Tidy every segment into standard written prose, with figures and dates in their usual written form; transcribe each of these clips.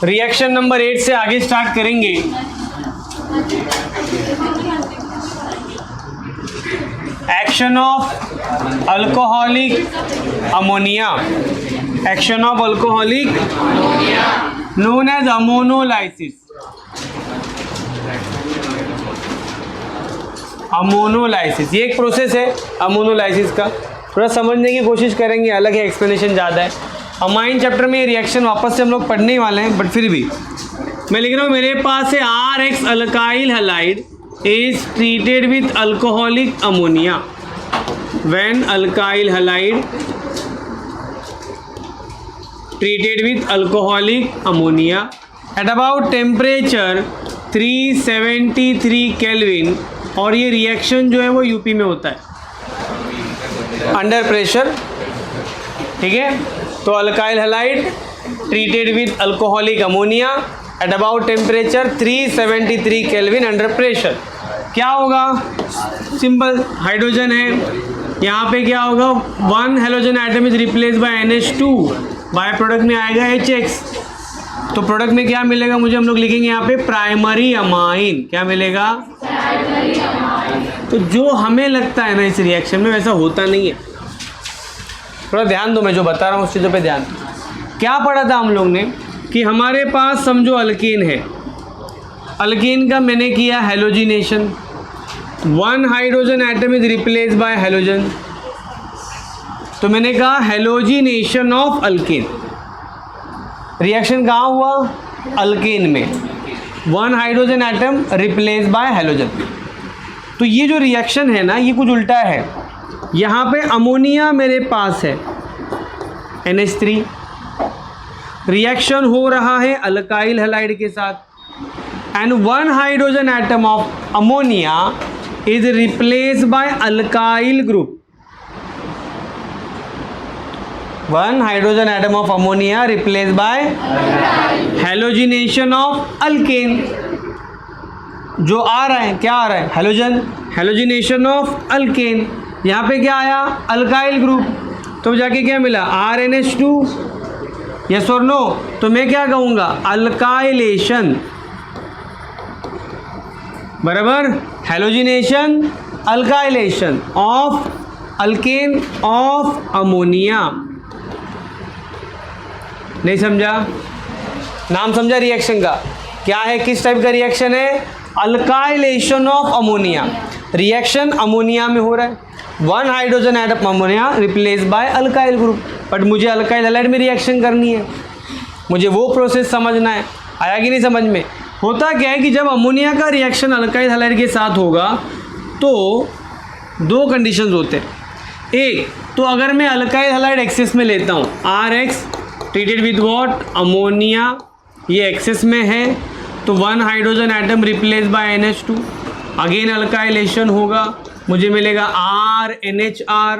Reaction number 8 से आगे start करेंगे। Action of alcoholic ammonia, action of alcoholic known as ammonolysis. Ammonolysis ये एक प्रोसेस है अमोनोलाइसिस का, थोड़ा समझने की कोशिश करेंगे, अलग है, एक्सप्लेनेशन ज़्यादा है। अमाइन चैप्टर में ये रिएक्शन वापस से हम लोग पढ़ने ही वाले हैं, बट फिर भी मैं लिख रहा हूँ मेरे पास है RX alkyl halide is treated with alcoholic ammonia when alkyl halide treated with alcoholic ammonia at about temperature 373 Kelvin, और ये रिएक्शन जो है वो यूपी में होता है अंडर प्रेशर, ठीक है। तो alkyl halide treated with alcoholic ammonia at about temperature 373 kelvin under pressure. क्या होगा, सिंपल, हाइड्रोजन है, यहाँ पे क्या होगा, 1 halogen atom is replace by NH2, by product में आएगा HX, तो प्रोडक्ट में क्या मिलेगा मुझे, हम लोग लिखेंगे यहाँ पे प्राइमरी अमाइन। क्या मिलेगा, तो जो हमें लगता है ना इस रिएक्शन में वैसा होता नहीं है, थोड़ा ध्यान दो, मैं जो बता रहा हूँ उस चीज़ों पे ध्यान। क्या पढ़ा था हम लोग ने कि हमारे पास समझो अल्कीन है, अल्कीन का मैंने किया halogenation, 1 hydrogen atom is replace by halogen, तो मैंने कहा हेलोजिनेशन ऑफ अल्कीन। रिएक्शन कहाँ हुआ, अल्कीन में, 1 hydrogen atom replace by halogen. तो ये जो रिएक्शन है ना ये कुछ उल्टा है, यहाँ पे अमोनिया मेरे पास है NH3, रिएक्शन हो रहा है अल्काइल हैलाइड के साथ, and 1 hydrogen atom of ammonia is replace by alkyl group. 1 hydrogen atom of ammonia replace by halogenation of alkane. जो आ रहा है, क्या आ रहा है, हेलोजन, हेलोजिनेशन ऑफ अल्केन। यहाँ पे क्या आया, अल्काइल ग्रुप, तो जाके क्या मिला, RNH2, यस और नो। तो मैं क्या कहूँगा, अल्काइलेशन, बराबर, halogenation, alkylation of alkane of ammonia. नहीं समझा, नाम समझा रिएक्शन का, क्या है, किस टाइप का रिएक्शन है, alkylation of ammonia. Reaction ammonia में हो रहा है, 1 hydrogen atom ammonia replace by alkyl group, but मुझे अल्काइल हैलाइड में रिएक्शन करनी है, मुझे वो प्रोसेस समझना है। आया कि नहीं समझ में। होता क्या है कि जब अमोनिया का रिएक्शन अल्काइल हैलाइड के साथ होगा तो 2 कंडीशंस होते हैं। एक तो अगर मैं अल्काइल हैलाइड एक्सेस में लेता हूँ, RX treated with what, ammonia, ये एक्सेस में है, तो 1 hydrogen atom replace by NH2, again alkylation होगा, मुझे मिलेगा RNHR,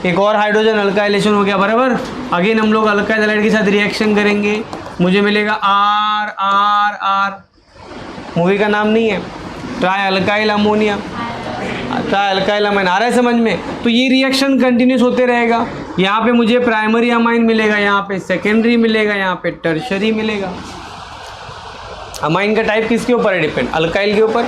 एक और हाइड्रोजन अल्काइलेशन हो गया, बराबर। अगेन हम लोग अल्काइल हैलाइड के साथ रिएक्शन करेंगे, मुझे मिलेगा RRR, मूवी का नाम नहीं है, tri alkyl ammonia, tri alkyl amine. आ रहा है समझ में। तो ये रिएक्शन कंटिन्यूस होते रहेगा, यहाँ पे मुझे प्राइमरी अमाइन मिलेगा, यहाँ पे सेकेंडरी मिलेगा, यहाँ पे टर्शरी मिलेगा। अमाइन का टाइप किसके ऊपर है, डिपेंड, अल्काइल के ऊपर।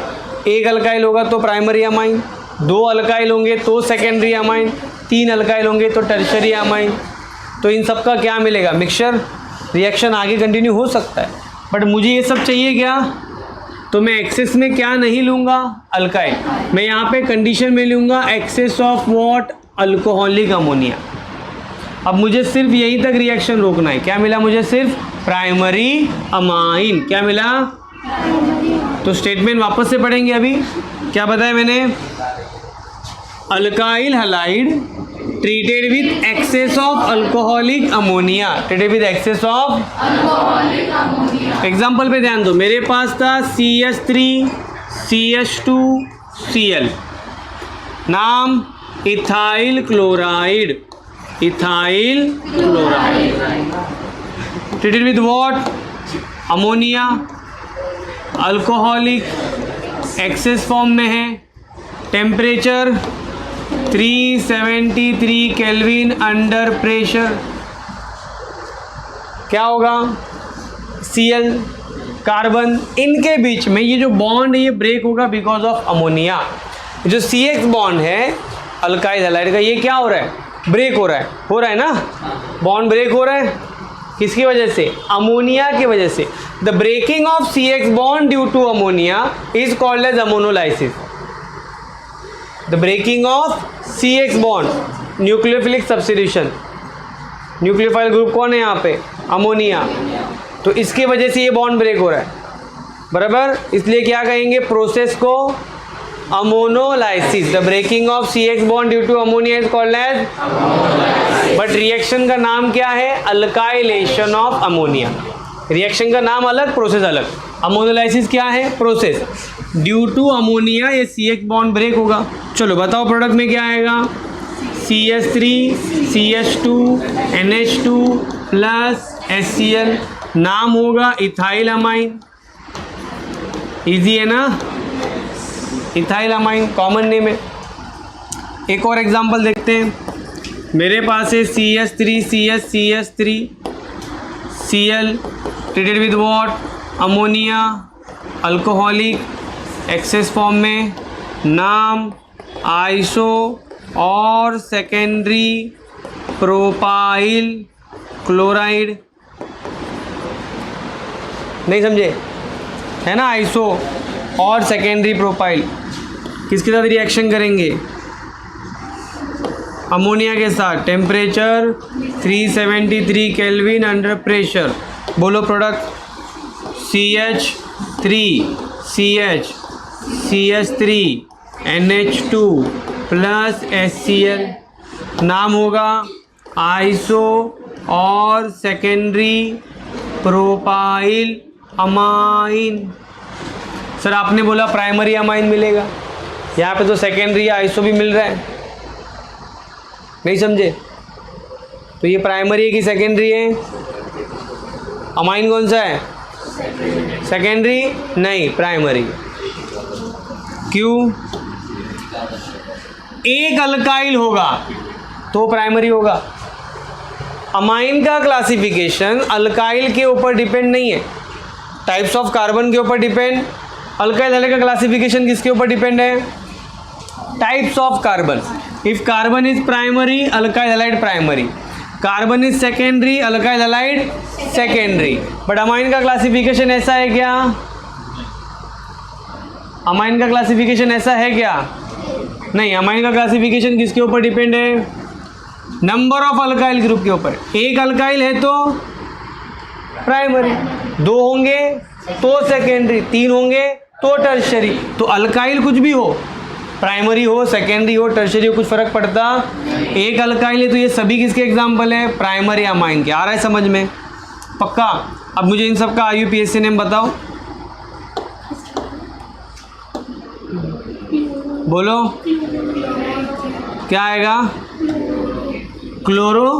एक अल्काइल होगा तो प्राइमरी अमाइन, 2 अल्काइल होंगे तो सेकेंडरी अमाइन, 3 अल्काइल होंगे तो टर्शरी अमाइन। तो इन सब का क्या मिलेगा, मिक्सचर। रिएक्शन आगे कंटिन्यू हो सकता है, बट मुझे ये सब चाहिए क्या, तो मैं एक्सेस में क्या नहीं लूँगा, अल्काइल, मैं यहाँ पे कंडीशन में लूँगा excess of what, alcoholic ammonia. अब मुझे सिर्फ यहीं तक रिएक्शन रोकना है। क्या मिला मुझे, सिर्फ प्राइमरी अमाइन। क्या मिला, तो स्टेटमेंट वापस से पढ़ेंगे। अभी क्या बताया मैंने, alkyl halide treated with access of alcoholic ammonia, treated with access of alcoholic ammonia. Example पे ध्यान दो, मेरे पास था CH3 CH2 Cl, नाम ethyl chloride, ethyl chloride, treated with what, ammonia, alcoholic, excess form में है, टेम्परेचर 373 केल्विन अंडर प्रेशर। क्या होगा, Cl कार्बन, इनके बीच में ये जो बॉन्ड है ये ब्रेक होगा बिकॉज ऑफ अमोनिया। जो CH बॉन्ड है अल्काइल हैलाइड का, ये क्या हो रहा है, ब्रेक हो रहा है ना, बॉन्ड ब्रेक हो रहा है, किसकी वजह से, अमोनिया की वजह से। The breaking of CX bond due to ammonia is called as ammonolysis. The breaking of CX bond, nucleophilic substitution, nucleophile group कौन है यहाँ पे, अमोनिया, तो इसकी वजह से ये बॉन्ड ब्रेक हो रहा है, बराबर। इसलिए क्या कहेंगे प्रोसेस को, ammonolysis. The breaking of CX bond due to ammonia is called as, but reaction का नाम क्या है, अल्काइलेशन ऑफ अमोनिया। रिएक्शन का नाम अलग, प्रोसेस अलग। अमोनोलाइसिस क्या है, प्रोसेस, ड्यू टू अमोनिया ये CX बॉन्ड ब्रेक होगा। चलो बताओ प्रोडक्ट में क्या आएगा, CH3 CH2 NH2 plus HCl, नाम होगा इथाइल अमाइन, इजी है ना, इथाइल अमाइन कॉमन नेम है। एक और एग्जांपल देखते हैं, मेरे पास है CH3 CH3 Cl treated with what, ammonia, alcoholic excess form में, नाम आइसो और सेकेंडरी प्रोपाइल क्लोराइड, नहीं समझे, है ना, आइसो और सेकेंडरी प्रोपाइल किसके साथ रिएक्शन करेंगे, अमोनिया के साथ, टेम्परेचर 373 केल्विन अंडर प्रेशर। बोलो product, CH3 CH3 NH2 plus HCl, नाम होगा आइसो और सेकेंडरी प्रोपाइल अमाइन। सर आपने बोला प्राइमरी अमाइन मिलेगा, यहाँ पे तो सेकेंडरी आइसो भी मिल रहा है, नहीं समझे, तो ये प्राइमरी है कि सेकेंडरी है, अमाइन कौन सा है, सेकेंडरी नहीं प्राइमरी। क्यों, एक अल्काइल होगा तो प्राइमरी होगा। अमाइन का क्लासिफिकेशन अल्काइल के ऊपर डिपेंड नहीं है, टाइप्स ऑफ कार्बन के ऊपर डिपेंड। अल्काइल हैलाइड का क्लासिफिकेशन किसके ऊपर डिपेंड है, types of carbon. If carbon is primary, alkyl halide primary, carbon is secondary, alkyl halide secondary. But amine का क्लासिफिकेशन ऐसा है क्या, अमाइन का क्लासिफिकेशन ऐसा है क्या, नहीं, अमाइन का क्लासिफिकेशन किसके ऊपर डिपेंड है, नंबर ऑफ अल्काइल ग्रुप के ऊपर। एक अल्काइल है तो प्राइमरी, दो होंगे तो सेकेंडरी, तीन होंगे तो टर्शरी। तो अल्काइल कुछ भी हो, प्राइमरी हो, सेकेंडरी हो, टर्शरी हो, कुछ फर्क पड़ता, एक अल्काइल है तो ये सभी किसके एग्जाम्पल है, प्राइमरी अमाइन के। आ रहा है समझ में, पक्का। अब मुझे इन सब का IUPAC नेम बताओ, बोलो क्या आएगा, क्लोरो,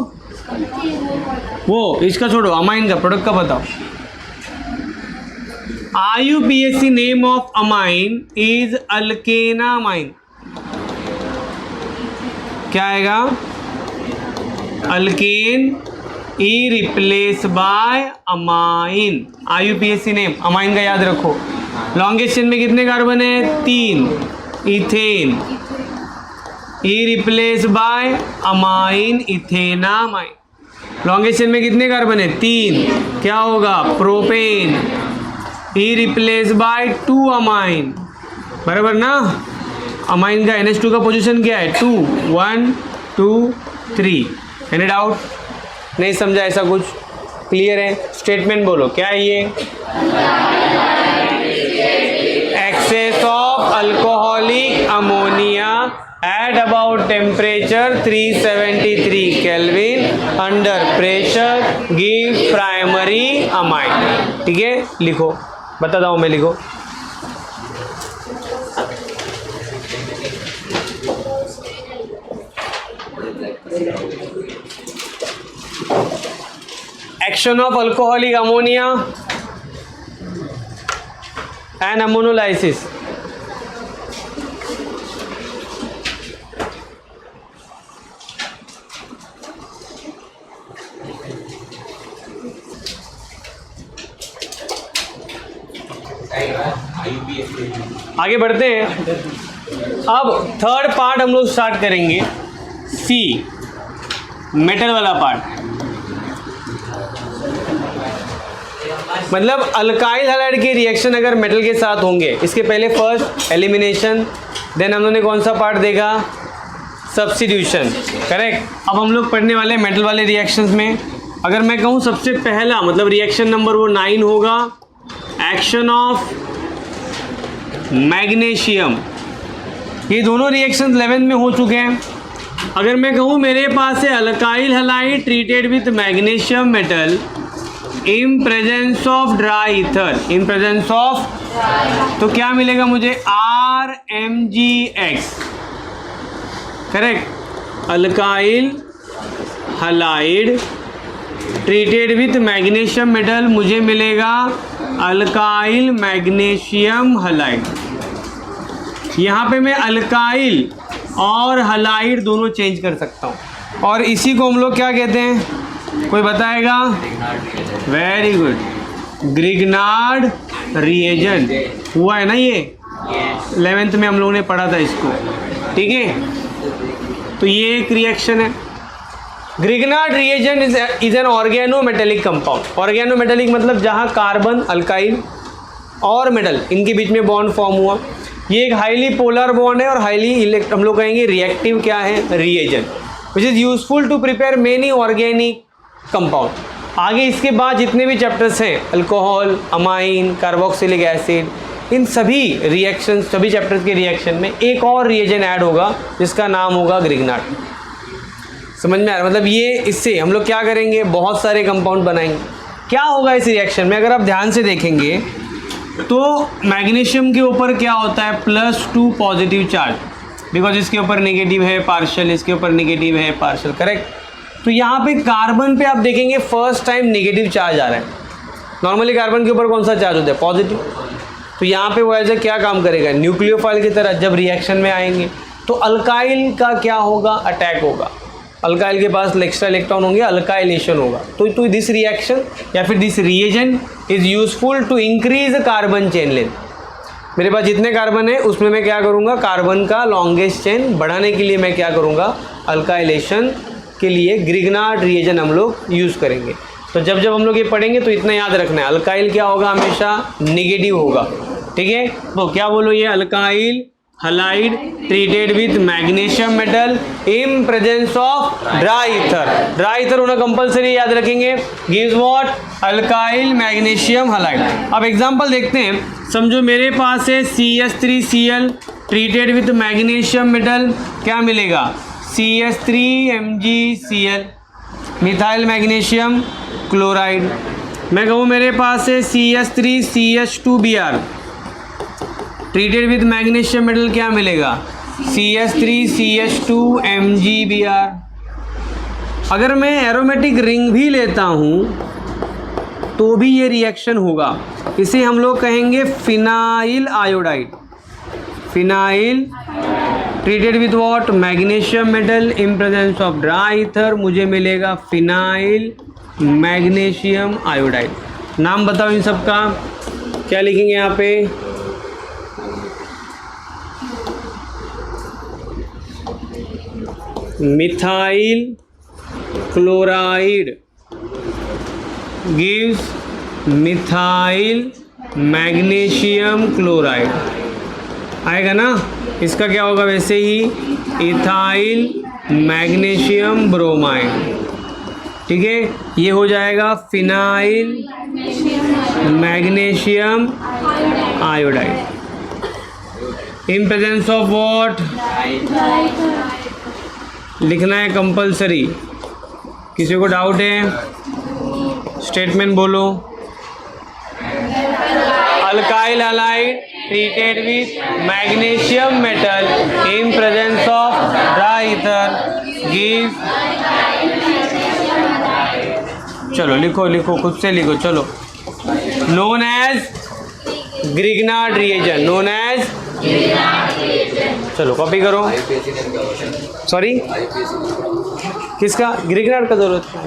वो इसका छोड़ो, अमाइन का प्रोडक्ट का बताओ। IUPAC name of amine is alkanamine, क्या आएगा, alkane e replace by amine. IUPAC name amine का याद रखो। लॉन्गेस्ट चेन में कितने कार्बन है, 3, ethane, E replace by amine, ethanamine. Longest chain में कितने कार्बन है, 3, क्या होगा, प्रोपेन, ई रिप्लेस बाय 2 अमाइन, बराबर ना। अमाइन का NH2 का पोजीशन क्या है, 2, 1 2 3। एनी डाउट, नहीं समझा ऐसा कुछ, क्लियर है। स्टेटमेंट बोलो क्या है ये, excess of alcoholic ammonia at about temperature 373 Kelvin under pressure give primary amine। ठीक है, लिखो, बताता हूँ मैं, लिखो। Action of alcoholic ammonia and ammonolysis। आगे बढ़ते हैं। अब थर्ड पार्ट हम लोग स्टार्ट करेंगे, सी, मेटल वाला पार्ट। मतलब अल्काइल हैलाइड के रिएक्शन अगर मेटल के साथ होंगे, इसके पहले फर्स्ट एलिमिनेशन, देन हम लोगों ने कौन सा पार्ट देखा, सब्स्टिट्यूशन, करेक्ट। अब हम लोग पढ़ने वाले मेटल वाले रिएक्शंस में, अगर मैं कहूँ सबसे पहला मतलब रिएक्शन नंबर वो 9 होगा, एक्शन ऑफ मैग्नीशियम। ये दोनों रिएक्शन 11 में हो चुके हैं। अगर मैं कहूँ मेरे पास है alkyl halide treated with magnesium metal in presence of dry ether, in presence of, तो क्या मिलेगा मुझे, RMgX, correct. Alkyl halide treated with magnesium metal, मुझे मिलेगा अल्काइल मैग्नीशियम हैलाइड। यहाँ पे मैं अल्काइल और हैलाइड दोनों चेंज कर सकता हूँ, और इसी को हम लोग क्या कहते हैं, कोई बताएगा? वेरी गुड, ग्रिग्नार्ड रिएजेंट हुआ है ना ये, 11th में हम लोगों ने पढ़ा था इसको, ठीक है। तो ये एक रिएक्शन है। Grignard reagent is an organometallic compound. Organometallic मतलब जहाँ कार्बन, अल्काइल और मेटल इनके बीच में बॉन्ड फॉर्म हुआ। ये एक हाईली पोलर बॉन्ड है और हाईली हम लोग कहेंगे रिएक्टिव क्या है, reagent, which is useful to prepare many organic compound. आगे इसके बाद जितने भी चैप्टर्स हैं, अल्कोहल, अमाइन, कार्बोक्सिलिक एसिड, इन सभी रिएक्शन, सभी चैप्टर्स के रिएक्शन में एक और रिएजेंट ऐड होगा जिसका नाम होगा ग्रिग्नार्ड। समझ में आ रहा है? मतलब ये इससे हम लोग क्या करेंगे, बहुत सारे कंपाउंड बनाएंगे। क्या होगा इस रिएक्शन में, अगर आप ध्यान से देखेंगे तो मैग्नीशियम के ऊपर क्या होता है, +2 पॉजिटिव चार्ज, बिकॉज इसके ऊपर नेगेटिव है पार्शियल, इसके ऊपर नेगेटिव है पार्शियल, करेक्ट। तो यहाँ पे कार्बन पे आप देखेंगे फर्स्ट टाइम नेगेटिव चार्ज आ रहा है। नॉर्मली कार्बन के ऊपर कौन सा चार्ज होता है, पॉजिटिव। तो यहाँ पे वो ऐसे क्या काम करेगा, न्यूक्लियोफाइल की तरह जब रिएक्शन में आएंगे तो अल्काइल का क्या होगा, अटैक होगा। अल्काइल के पास एक्स्ट्रा इलेक्ट्रॉन होंगे, अल्काइलेशन होगा। तो दिस रिएक्शन या फिर this reagent is useful to increase carbon chain length. मेरे पास जितने कार्बन है उसमें मैं क्या करूँगा, कार्बन का लॉन्गेस्ट चेन बढ़ाने के लिए मैं क्या करूँगा, अल्काइलेशन के लिए ग्रिग्नार्ड रिएजेंट हम लोग यूज़ करेंगे। तो जब जब हम लोग ये पढ़ेंगे तो इतना याद रखना है, अल्काइल क्या होगा, हमेशा नेगेटिव होगा, ठीक है। तो क्या बोलो, ये alkyl halide treated with magnesium metal in presence of dry ether. Dry ether होना कंपलसरी, याद रखेंगे, gives what, alkyl magnesium halide. अब एग्जांपल देखते हैं। समझो मेरे पास है CH3Cl treated with magnesium metal, क्या मिलेगा, CH3MgCl, मिथाइल मैग्नीशियम क्लोराइड। मैं कहूँ मेरे पास है CH3CH2Br treated with magnesium metal, क्या मिलेगा, CH3CH2MgBr। अगर मैं एरोमेटिक रिंग भी लेता हूँ तो भी ये रिएक्शन होगा। इसे हम लोग कहेंगे phenyl iodide. Phenyl treated with what, magnesium metal in presence of dry ether, मुझे मिलेगा फिनाइल मैग्नीशियम आयोडाइड। नाम बताओ इन सब का, क्या लिखेंगे यहाँ पे, methyl chloride gives methyl magnesium chloride, आएगा ना। इसका क्या होगा, वैसे ही इथाइल मैग्नीशियम ब्रोमाइड, ठीक है। ये हो जाएगा phenyl magnesium iodide in presence of what, लिखना है कंपलसरी। किसी को डाउट है, स्टेटमेंट बोलो। Alkyl halide treated with magnesium metal in presence of dry ether give, चलो लिखो लिखो, खुद से लिखो, चलो, known as Grignard reagent, known as, चलो कॉपी करो। सॉरी, किसका, ग्रिग्नार्ड का जरूरत है।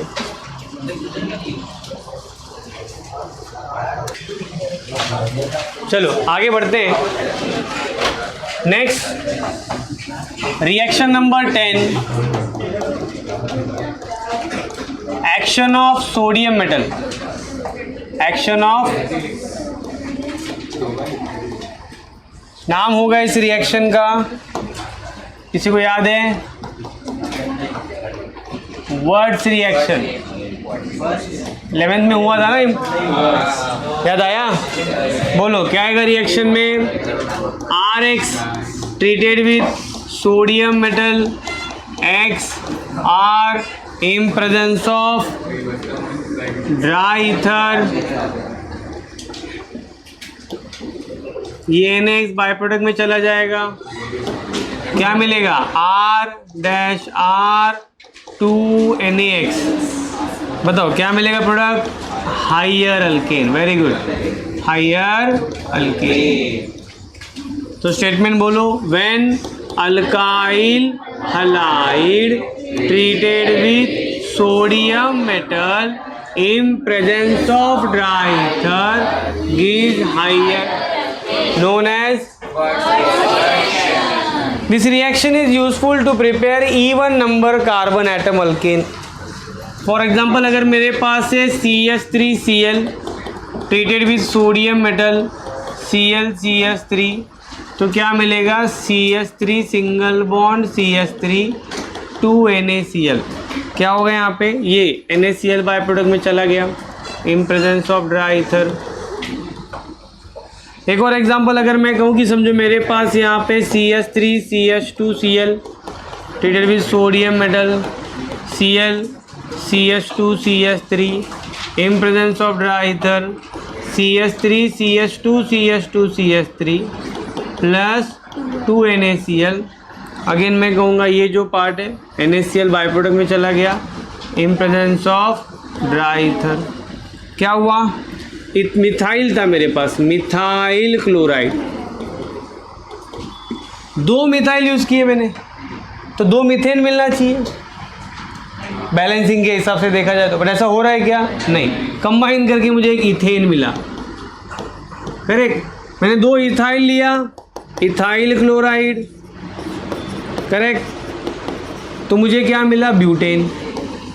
चलो आगे बढ़ते हैं। Next reaction number 10, action of sodium metal. Action of, नाम होगा इस रिएक्शन का, किसी को याद है? वर्ड्स रिएक्शन 11th में हुआ था ना, याद आया? बोलो क्या आएगा रिएक्शन में? RX treated with sodium metal XR in presence of dry ether, ये NaX बाई प्रोडक्ट में चला जाएगा, क्या मिलेगा? R-R2NaX। बताओ क्या मिलेगा product? Higher alkane. Very good, higher alkane. तो स्टेटमेंट बोलो, when alkyl halide treated with sodium metal in presence of dry ether gives higher, known as, this reaction is useful to prepare even number carbon atom alkane. For example, अगर मेरे पास है CH3Cl treated with sodium metal ClCH3, तो क्या मिलेगा? CH3 single bond CH3 2NaCl। क्या होगा यहाँ पे? ये NaCl बाई प्रोडक्ट में चला गया इन प्रेजेंस ऑफ ड्राई ईथर। एक और एग्जांपल अगर मैं कहूँ कि समझो मेरे पास यहाँ पे CH3CH2Cl treated with sodium metal ClCH2CH3 in presence of dry ether CH3CH2CH2CH3 plus 2NaCl। Again मैं कहूँगा ये जो पार्ट है NaCl बाई प्रोडक्ट में चला गया इन प्रेजेंस ऑफ ड्राई ईथर। क्या हुआ? मिथाइल था मेरे पास, मिथाइल क्लोराइड। 2 मिथाइल यूज़ किए मैंने, तो 2 मीथेन मिलना चाहिए बैलेंसिंग के हिसाब से देखा जाए तो, बट ऐसा हो रहा है क्या? नहीं, कंबाइन करके मुझे एक इथेन मिला। करेक्ट, मैंने 2 इथाइल लिया, इथाइल क्लोराइड, करेक्ट, तो मुझे क्या मिला? ब्यूटेन।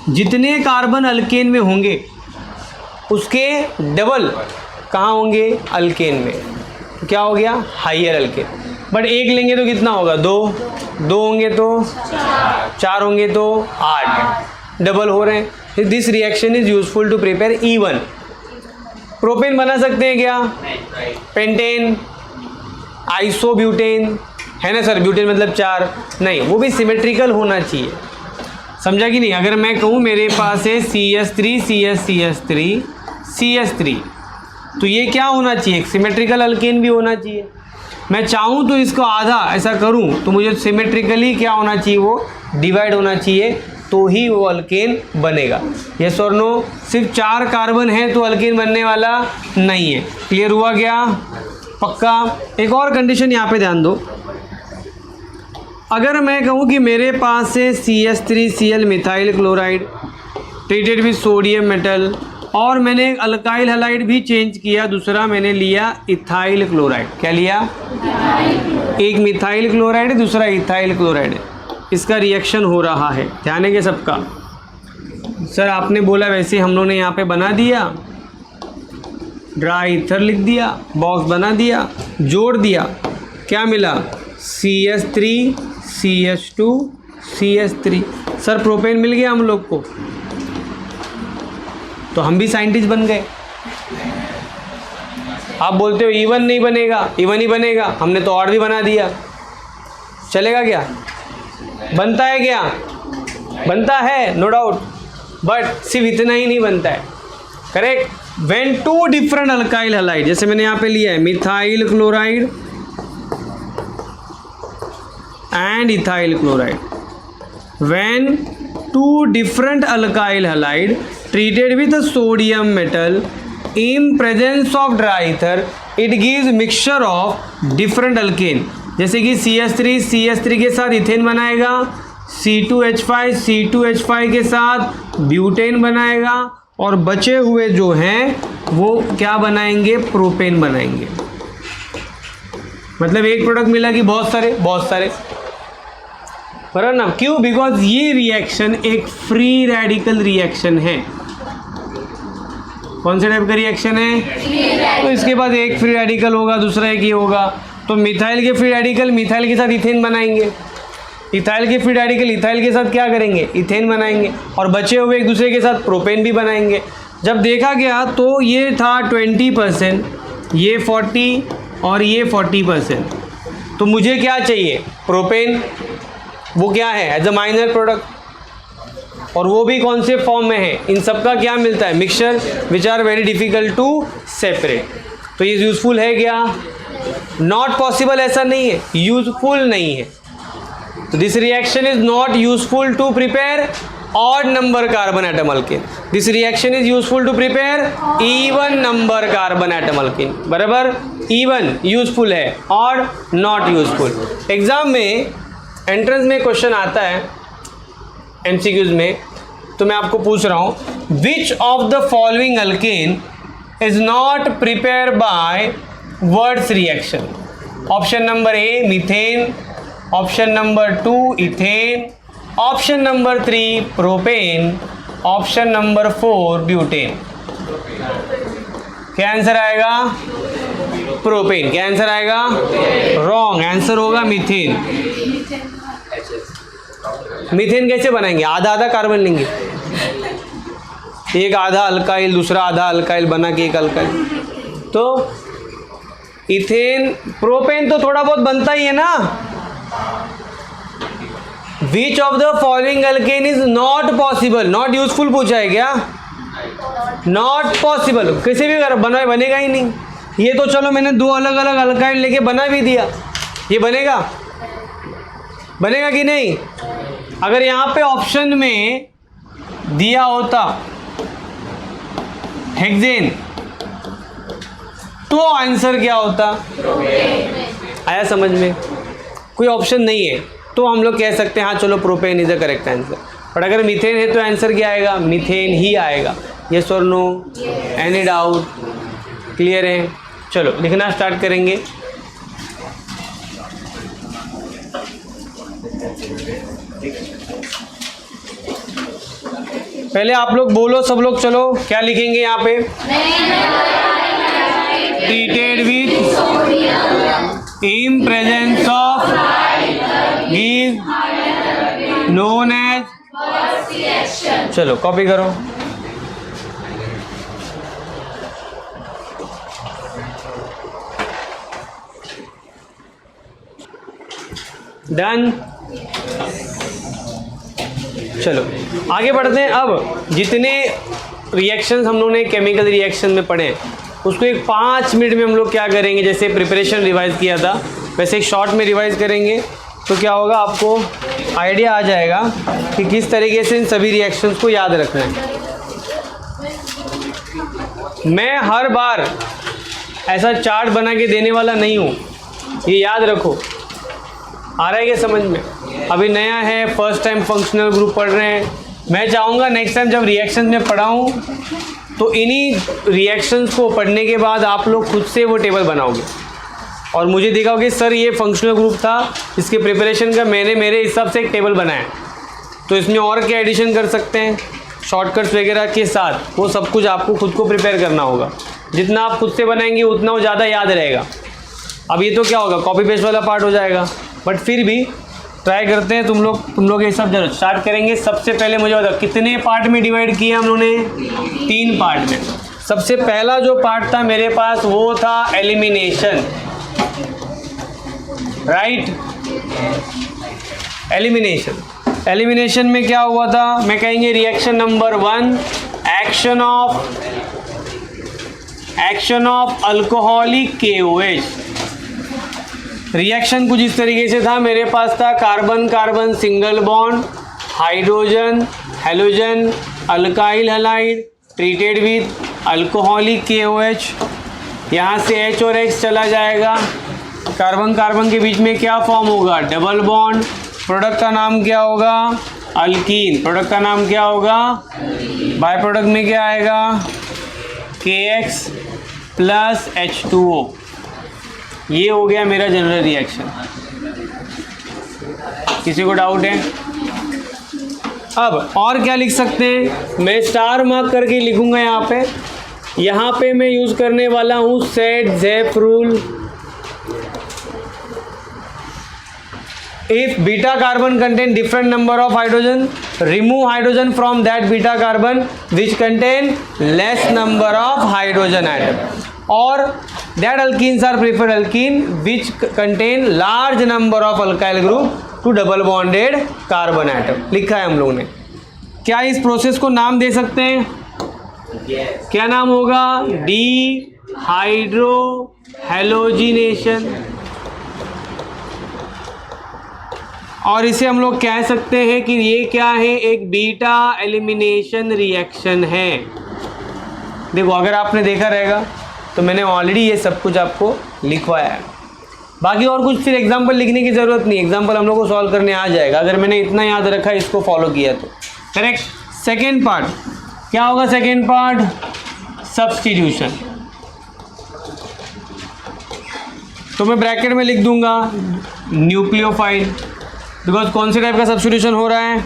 जितने कार्बन अल्केन में होंगे उसके डबल कहाँ होंगे? अल्केन में। तो क्या हो गया? Higher alkane. बट एक लेंगे तो कितना होगा? 2 होंगे तो 4 होंगे तो 8, डबल हो रहे हैं। This reaction is useful to prepare even. Propane बना सकते हैं क्या? पेंटेन, आइसोब्यूटेन है ना सर? ब्यूटेन मतलब 4 नहीं, वो भी सिमेट्रिकल होना चाहिए। समझा कि नहीं? अगर मैं कहूँ मेरे पास है CH3 तो ये क्या होना चाहिए? सिमेट्रिकल अल्केन भी होना चाहिए। मैं चाहूँ तो इसको आधा ऐसा करूँ तो मुझे सिमेट्रिकली क्या होना चाहिए? वो डिवाइड होना चाहिए, तो ही वो अल्केन बनेगा। यस और नो? सिर्फ 4 कार्बन है तो अल्केन बनने वाला नहीं है। क्लियर हुआ क्या? पक्का? एक और कंडीशन यहाँ पे ध्यान दो। अगर मैं कहूँ कि मेरे पास है CH3Cl methyl chloride treated with sodium metal, और मैंने एक अल्काइल हलाइड भी चेंज किया, दूसरा मैंने लिया इथाइल क्लोराइड। क्या लिया? एक मिथाइल क्लोराइड है, दूसरा इथाइल क्लोराइड है। इसका रिएक्शन हो रहा है, ध्यान है क्या सबका? सर आपने बोला वैसे हम लोगों ने यहाँ पे बना दिया, ड्राई ईथर लिख दिया, बॉक्स बना दिया, जोड़ दिया, क्या मिला? CH3 CH2 CH3। Sir propane मिल गया हम लोग को, तो हम भी साइंटिस्ट बन गए। आप बोलते हो इवन नहीं बनेगा, इवन ही बनेगा, हमने तो और भी बना दिया, चलेगा क्या? बनता है क्या? बनता है, नो डाउट, बट सिर्फ इतना ही नहीं बनता है। Correct? When 2 different alkyl halide, जैसे मैंने यहाँ पे लिया है methyl chloride and ethyl chloride, when 2 different alkyl halide treated with a sodium metal in presence of dry ether, it gives mixture of different alkane। जैसे कि CH3 के साथ इथेन बनाएगा, C2H5 के साथ ब्यूटेन बनाएगा, और बचे हुए जो हैं वो क्या बनाएंगे, प्रोपेन बनाएंगे। मतलब एक प्रोडक्ट मिला कि बहुत सारे बराबर ना, क्यों? बिकॉज ये रिएक्शन एक फ्री रेडिकल रिएक्शन है। कौन से टाइप का रिएक्शन है? तो इसके बाद एक फ्री रेडिकल होगा, दूसरा एक ये होगा। तो मिथाइल के फ्री रेडिकल मिथाइल के साथ इथेन बनाएंगे, इथाइल के फ्री रेडिकल इथाइल के साथ क्या करेंगे, इथेन बनाएंगे, और बचे हुए एक दूसरे के साथ प्रोपेन भी बनाएंगे। जब देखा गया तो ये था 20%, ये 40 और ये 40%। तो मुझे क्या चाहिए, प्रोपेन। वो क्या है, एज अ माइनर प्रोडक्ट, और वो भी कौन से फॉर्म में है, इन सब का क्या मिलता है, mixture which are very difficult to separate. तो ये यूजफुल है क्या? नॉट पॉसिबल ऐसा नहीं है, यूजफुल नहीं है। तो this reaction is not useful to prepare odd number carbon atom alkane. This reaction is useful to prepare even number carbon atom alkane. बराबर, इवन यूजफुल है, ऑड नॉट यूजफुल। एग्जाम में entrance में question आता है MCQs में, तो मैं आपको पूछ रहा हूँ, which of the following alkane is not prepare by words reaction. Option number A methane, option number 2 ethane, option number 3 propane, option number 4 butane. क्या आंसर आएगा? प्रोपेन। क्या आंसर आएगा? रॉन्ग, आंसर होगा मीथेन। मीथेन कैसे बनाएंगे? आधा आधा carbon लेंगे, एक आधा अल्काइल दूसरा आधा अल्काइल बना के एक अल्काइल। तो इथेन, प्रोपेन तो थोड़ा बहुत बनता ही है ना। Which of the following alkane is not possible, not useful पूछा है क्या? नॉट पॉसिबल, किसी भी बनेगा ही नहीं। ये तो चलो मैंने दो अलग अलग अल्काइल लेके बना भी दिया, ये बनेगा? बनेगा कि नहीं? अगर यहाँ पे ऑप्शन में दिया होता हेक्सेन, तो आंसर क्या होता? आया समझ में? कोई ऑप्शन नहीं है तो हम लोग कह सकते हैं हाँ चलो propane is the correct answer. But अगर मीथेन है तो आंसर क्या आएगा? मीथेन ही आएगा। यस और नो? Any doubt? क्लियर है? चलो लिखना स्टार्ट करेंगे। पहले आप लोग बोलो, सब लोग चलो, क्या लिखेंगे यहाँ पे? Treated with in presence of is known as. चलो कॉपी करो। डन। चलो आगे बढ़ते हैं। अब जितने रिएक्शंस हम लोगों ने केमिकल रिएक्शन में पढ़े उसको एक 5 मिनट में हम लोग क्या करेंगे, जैसे प्रिपरेशन रिवाइज किया था वैसे एक शॉर्ट में रिवाइज करेंगे। तो क्या होगा, आपको आइडिया आ जाएगा कि किस तरीके से इन सभी रिएक्शंस को याद रखना है। मैं हर बार ऐसा चार्ट बना के देने वाला नहीं हूँ, ये याद रखो। आ रहा है क्या समझ में? अभी नया है, फर्स्ट टाइम फंक्शनल ग्रुप पढ़ रहे हैं। मैं चाहूँगा नेक्स्ट टाइम जब रिएक्शन में पढ़ाऊँ तो इन्हीं रिएक्शंस को पढ़ने के बाद आप लोग खुद से वो टेबल बनाओगे और मुझे दिखाओगे सर ये फंक्शनल ग्रुप था, इसके प्रिपरेशन का मैंने मेरे हिसाब से एक टेबल बनाया, तो इसमें और क्या एडिशन कर सकते हैं शॉर्टकट्स वगैरह के साथ, वो सब कुछ आपको खुद को प्रिपेयर करना होगा। जितना आप खुद से बनाएंगे उतना वो ज़्यादा याद रहेगा। अब ये तो क्या होगा, कॉपी पेस्ट वाला पार्ट हो जाएगा, बट फिर भी ट्राई करते हैं। तुम लोग ये सब जरूर स्टार्ट करेंगे। सबसे पहले मुझे बताओ कितने पार्ट में डिवाइड किया हम लोगों ने? 3 पार्ट में। सबसे पहला जो पार्ट था मेरे पास वो था एलिमिनेशन, राइट? एलिमिनेशन में क्या हुआ था, मैं कहेंगे reaction number 1, action of alcoholic KOH। Reaction कुछ इस तरीके से था, मेरे पास था carbon carbon single bond, hydrogen halogen, alkyl halide treated with alcoholic KOH। यहाँ से H और X चला जाएगा, कार्बन कार्बन के बीच में क्या फॉर्म होगा? Double bond. प्रोडक्ट का नाम क्या होगा? अल्कीन। प्रोडक्ट का नाम क्या होगा? बाय प्रोडक्ट में क्या आएगा, KX प्लस H2O। ये हो गया मेरा जनरल रिएक्शन। किसी को डाउट है? अब और क्या लिख सकते हैं, मैं स्टार मार्क करके लिखूंगा यहाँ पे मैं यूज़ करने वाला हूँ सेट ज़ेफ रूल। If beta carbon contain different number of hydrogen, remove hydrogen from that beta carbon which contain less number of hydrogen atom, or that alkenes are preferred alkene which contain large number of alkyl group to double bonded carbon atom। लिखा है हम लोगों ने। क्या इस process को नाम दे सकते हैं? क्या नाम होगा? Dehydro halogenation. और इसे हम लोग कह सकते हैं कि ये क्या है, एक बीटा एलिमिनेशन रिएक्शन है। देखो अगर आपने देखा रहेगा तो मैंने ऑलरेडी ये सब कुछ आपको लिखवाया है, बाकी और कुछ फिर एग्जांपल लिखने की ज़रूरत नहीं, एग्जांपल हम लोग को सॉल्व करने आ जाएगा अगर मैंने इतना याद रखा, इसको फॉलो किया तो। करेक्ट। सेकेंड पार्ट क्या होगा? Second part substitution. तो मैं ब्रैकेट में लिख दूंगा न्यूक्लियोफाइल, बिकॉज कौन से टाइप का सब्स्टिट्यूशन हो रहा है?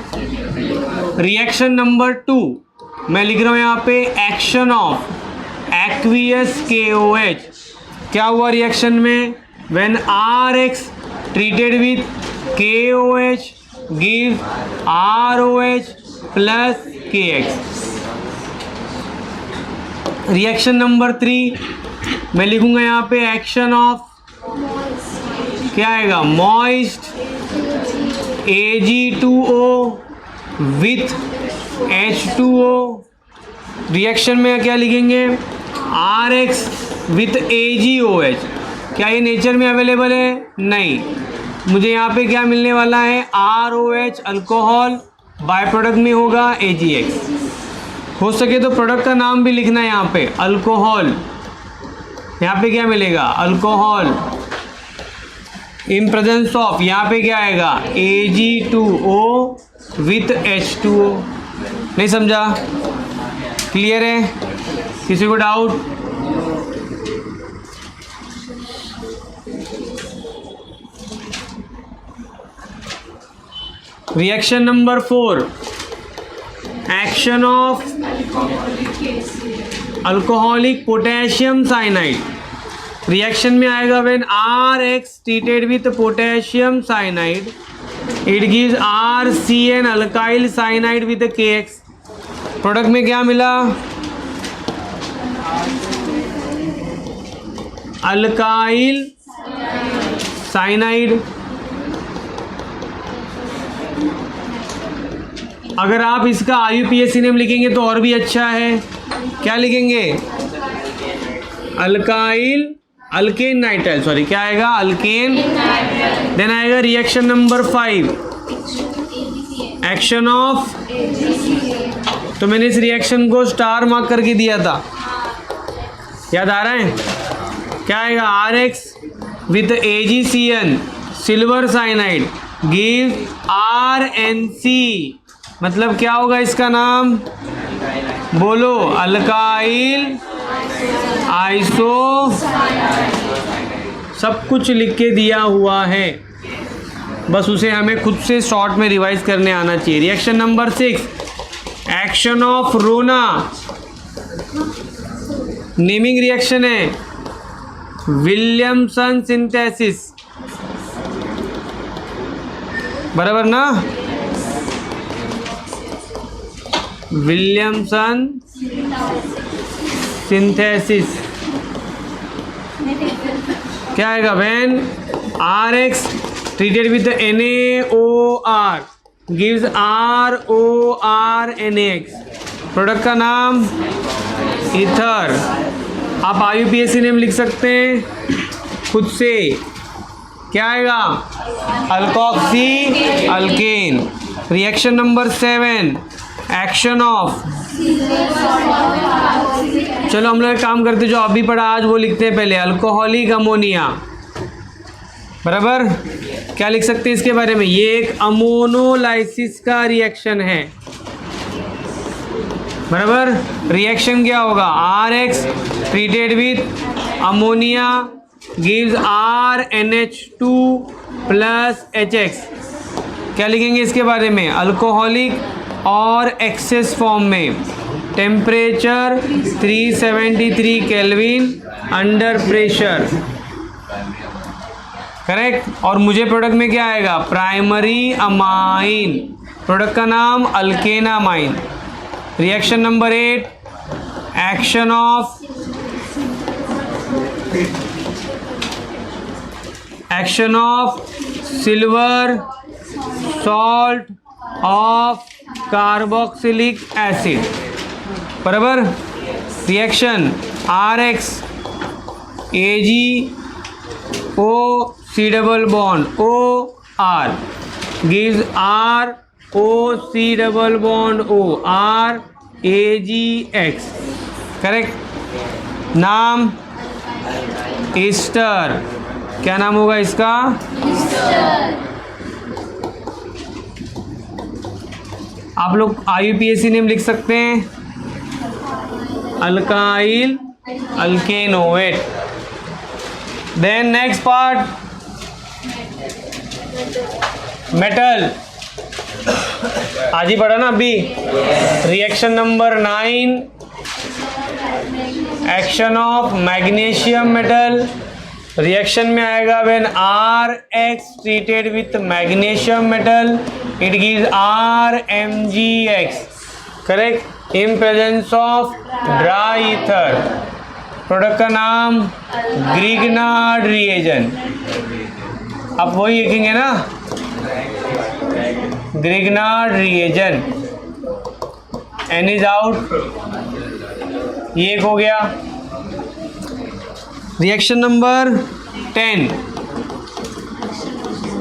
रिएक्शन नंबर 2 मैं लिख रहा हूँ यहाँ पे एक्शन ऑफ एक्वियस KOH। क्या हुआ रिएक्शन में? When RX treated with KOH give ROH plus KX। Reaction number 3 मैं लिखूंगा यहाँ पे एक्शन ऑफ, क्या आएगा? Moist Ag2O with H2O। Reaction में क्या लिखेंगे? RX with AgOH। क्या ये नेचर में अवेलेबल है? नहीं। मुझे यहाँ पे क्या मिलने वाला है? ROH अल्कोहल, बाय प्रोडक्ट में होगा AgX। हो सके तो प्रोडक्ट का नाम भी लिखना है यहाँ पे, अल्कोहल। यहाँ पे क्या मिलेगा? अल्कोहल इन प्रेजेंस ऑफ, यहाँ पे क्या आएगा? Ag2O with H2O। नहीं समझा? क्लियर है? किसी को doubt? Reaction number 4 action of alcoholic potassium cyanide. Reaction में आएगा when RX treated with potassium cyanide it gives RCN alkyl cyanide with KX। Product में क्या मिला? Alkyl cyanide. अगर आप इसका IUPAC नेम लिखेंगे तो और भी अच्छा है। क्या लिखेंगे? अल्काइल अल्केन नाइट्राइल, सॉरी क्या आएगा? अल्केन। देन आएगा रिएक्शन नंबर 5 एक्शन ऑफ, तो मैंने इस रिएक्शन को स्टार मार्क करके दिया था, याद आ रहा है? क्या आएगा? RX with AgCN silver cyanide give RNC। मतलब क्या होगा इसका नाम? बोलो। अल्काइल आइसो, सब कुछ लिख के दिया हुआ है, बस उसे हमें खुद से शॉर्ट में रिवाइज करने आना चाहिए। रिएक्शन नंबर 6 एक्शन ऑफ रोना। नेमिंग रिएक्शन है, विलियमसन सिंथेसिस, बराबर ना? विलियमसन सिंथेसिस क्या आएगा? When RX treated with NaOR gives RORNaX। Product का नाम ईथर। आप IUPAC नेम लिख सकते हैं खुद से। क्या आएगा? Alkoxy alkane. Reaction number 7 action of, चलो हम लोग एक काम करते जो अभी पढ़ा आज वो लिखते हैं पहले, अल्कोहलिक अमोनिया। बराबर। क्या लिख सकते हैं इसके बारे में? ये एक अमोनोलाइसिस का रिएक्शन है। बराबर। रिएक्शन क्या होगा, RX treated with ammonia gives RNH2 plus HX। क्या लिखेंगे इसके बारे में, अल्कोहलिक और एक्सेस फॉर्म में, temperature 373 kelvin under pressure, correct. और मुझे प्रोडक्ट में क्या आएगा, प्राइमरी अमाइन, प्रोडक्ट का नाम alkanamine. Reaction number 8, action of silver salt of carboxylic acid, बराबर। Reaction RX AgO C double bond OR gives ROC double bond O RAgX, correct. नाम Easter, क्या नाम होगा इसका, आप लोग IUPAC नेम लिख सकते हैं, alkyl alkanoate. Then next part, metal, आज ही पढ़ा ना अभी। Reaction number 9, action of magnesium metal. Reaction में आएगा when RX treated with magnesium metal it gives RMgX, correct, in presence of dry ether. Product का नाम ग्रिग्नार्ड रिएजेंट, आप वही लिखेंगे ना, Grignard reagent. N is out, ये एक हो गया। Reaction number 10,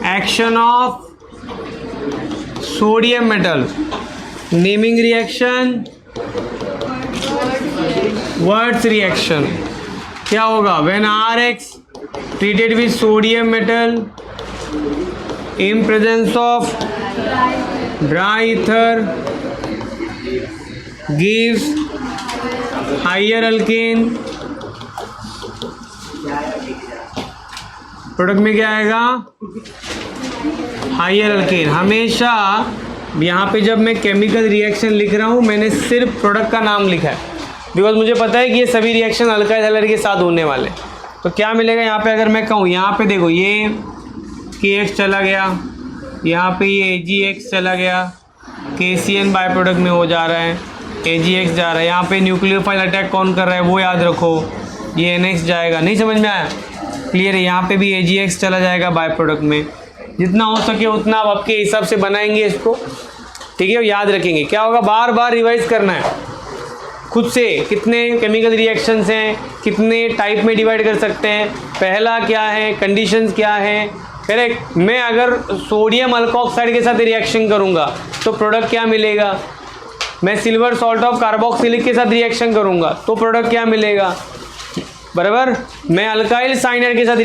action of sodium metal. Naming reaction, words reaction. क्या होगा, when RX treated with sodium metal in presence of dry ether gives higher alkane। Product में क्या आएगा, हाइयर अल्केन। हमेशा यहाँ पे जब मैं केमिकल रिएक्शन लिख रहा हूँ मैंने सिर्फ प्रोडक्ट का नाम लिखा है, बिकॉज मुझे पता है कि ये सभी रिएक्शन अल्काइल हैलाइड के साथ होने वाले। तो क्या मिलेगा यहाँ पे, अगर मैं कहूँ यहाँ पे देखो, ये KX चला गया, यहाँ पे ये AgX चला गया, KCN बाय प्रोडक्ट में हो जा रहा है, AgX जा रहा है। यहाँ पे न्यूक्लियोफाइल अटैक कौन कर रहा है वो याद रखो, ये NX जाएगा। नहीं समझ में आया, क्लियर है। यहाँ पे भी AgX चला जाएगा बाय प्रोडक्ट में। जितना हो सके उतना आप आपके हिसाब से बनाएंगे इसको, ठीक है, याद रखेंगे। क्या होगा, बार बार रिवाइज करना है खुद से, कितने केमिकल रिएक्शंस हैं, कितने टाइप में डिवाइड कर सकते हैं, पहला क्या है, कंडीशंस क्या है, करेक्ट। मैं अगर सोडियम अल्कोक्साइड के साथ रिएक्शन करूंगा तो प्रोडक्ट क्या मिलेगा, मैं सिल्वर सॉल्ट ऑफ कार्बोक्सिलिक के साथ रिएक्शन करूंगा तो प्रोडक्ट क्या मिलेगा, बराबर। मैं अल्काइल साइनाइड के साथ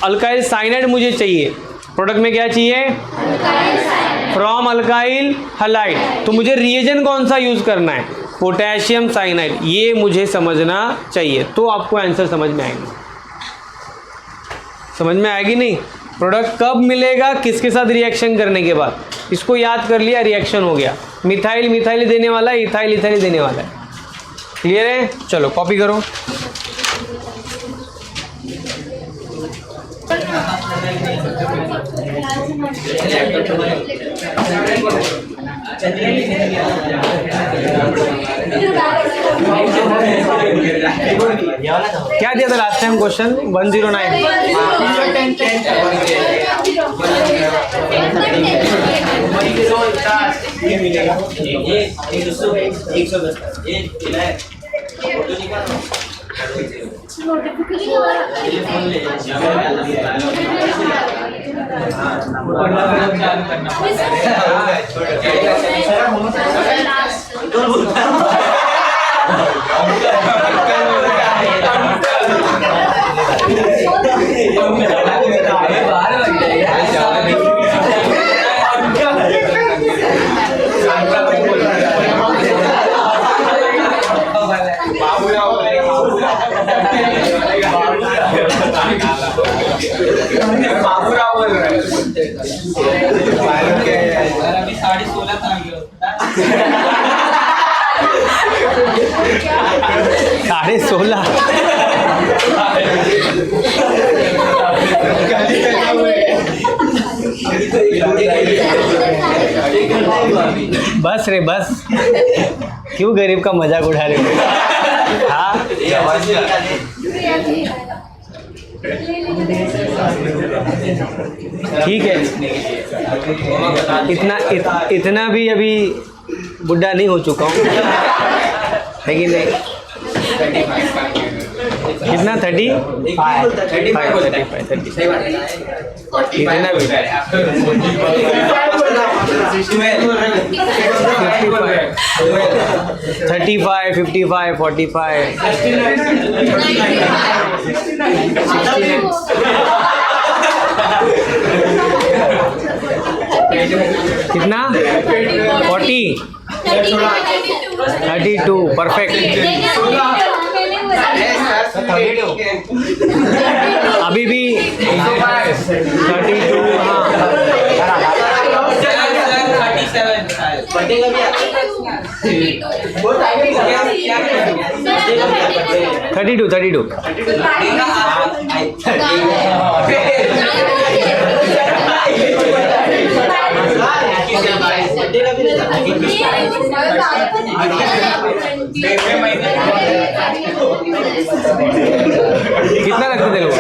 अल्काइल साइनाइड मुझे चाहिए, प्रोडक्ट में क्या चाहिए, फ्रॉम अल्काइल हैलाइड, तो मुझे रिएजेंट कौन सा यूज करना है, पोटेशियम साइनाइड। ये मुझे समझना चाहिए, तो आपको आंसर समझ में आएगा। समझ में आएगी नहीं, प्रोडक्ट कब मिलेगा, किसके साथ रिएक्शन करने के बाद, इसको याद कर लिया, रिएक्शन हो गया। मिथाइल मिथाइल देने वाला है, इथाइल इथाइल देने वाला है, क्लियर है। चलो कॉपी करो। क्या दिया था लास्ट टाइम क्वेश्चन, 109। 16। बस रे बस, क्यों गरीब का मजाक उड़ा रहे हो? हाँ ठीक है, इतना भी अभी बुढ़ा नहीं हो चुका हूँ, है कि नहीं? कितना 30? 35 इतना भी 35, 55, 45 कितना? 40 32 परफेक्ट। अभी भी 32 हाँ 32 कितना रखते थे लोग?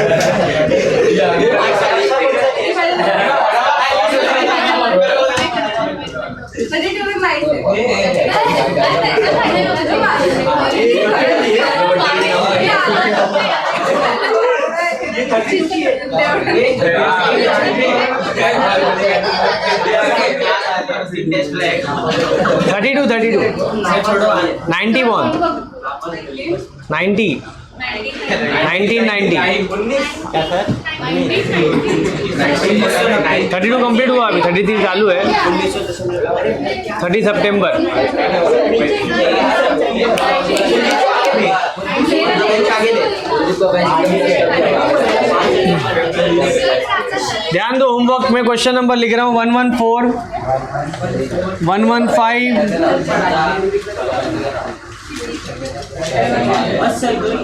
थर्टी टू 91 90 1990 32 कंप्लीट हुआ, अभी 33 चालू है। 30 सितंबर। ध्यान दो, होमवर्क में क्वेश्चन नंबर लिख रहा हूँ 114 115 117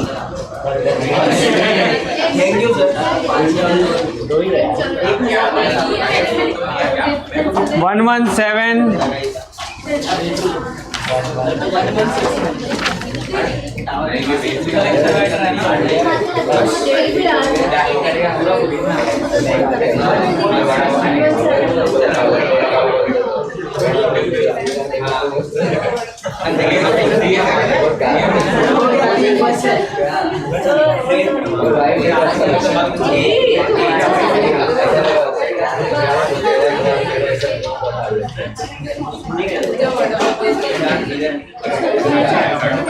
Thank you.